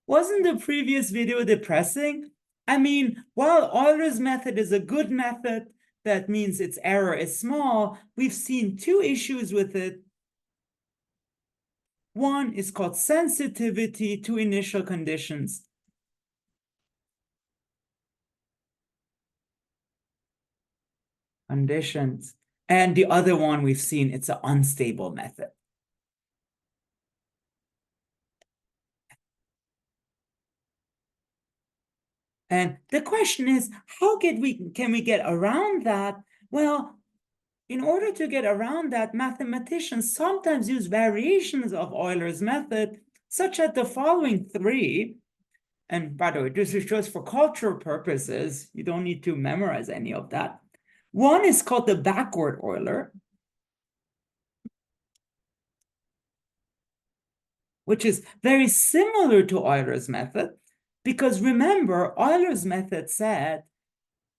Wasn't the previous video depressing? I mean, while Euler's method is a good method, that means its error is small, we've seen two issues with it. One is called sensitivity to initial conditions. And the other one we've seen, it's an unstable method. And the question is, how can we get around that? Well, in order to get around that, mathematicians sometimes use variations of Euler's method, such as the following three. And by the way, this is just for cultural purposes. You don't need to memorize any of that. One is called the backward Euler, which is very similar to Euler's method, because remember, Euler's method said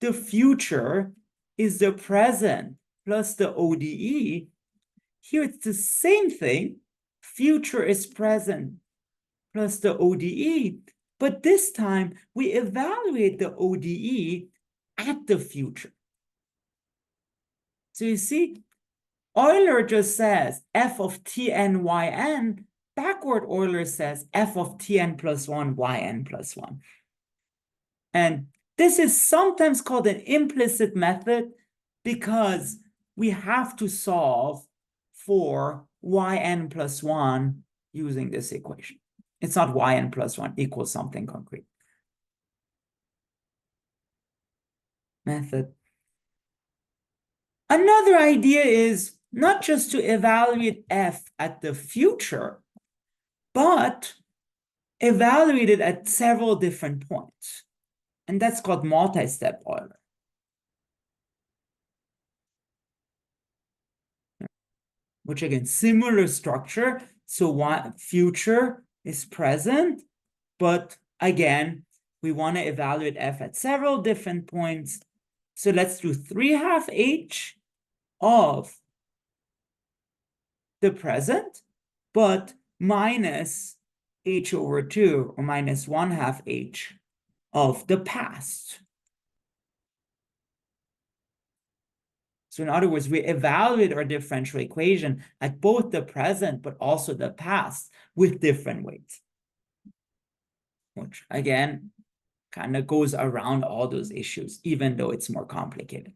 the future is the present plus the ODE. Here it's the same thing. Future is present plus the ODE. But this time we evaluate the ODE at the future. So you see, Euler just says f of Tn yn. Backward Euler says f of Tn plus 1 yn plus 1. And this is sometimes called an implicit method because we have to solve for yn plus 1 using this equation. It's not yn plus 1 equals something concrete. Method. Another idea is not just to evaluate f at the future, but evaluate it at several different points. And that's called multi-step Euler. Which again, similar structure. So future is present, but again, we want to evaluate f at several different points. So let's do 3/2 h of the present, but minus h over 2, or minus 1/2 h of the past. So in other words, we evaluate our differential equation at both the present, but also the past with different weights. Which again, kind of goes around all those issues, even though it's more complicated.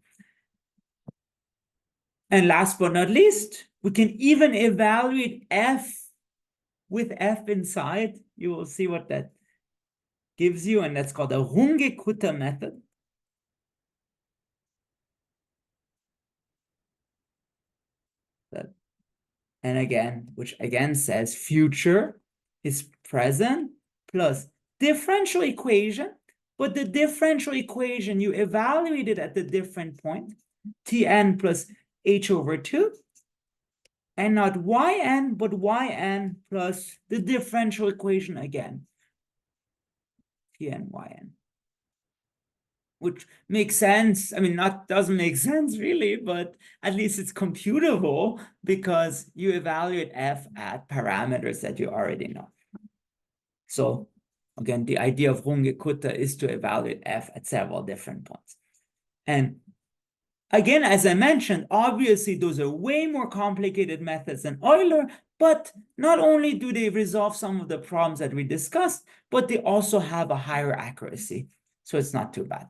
And last but not least, we can even evaluate f with f inside. You will see what that gives you, and that's called a Runge-Kutta method. And again, which again says future is present plus differential equation, but the differential equation, you evaluate it at the different point, Tn plus h over 2, and not yn, but yn plus the differential equation again, Tn yn. Which makes sense. I mean, doesn't make sense really, but at least it's computable because you evaluate f at parameters that you already know. So again, the idea of Runge-Kutta is to evaluate f at several different points. And again, as I mentioned, obviously those are way more complicated methods than Euler, but not only do they resolve some of the problems that we discussed, but they also have a higher accuracy. So it's not too bad.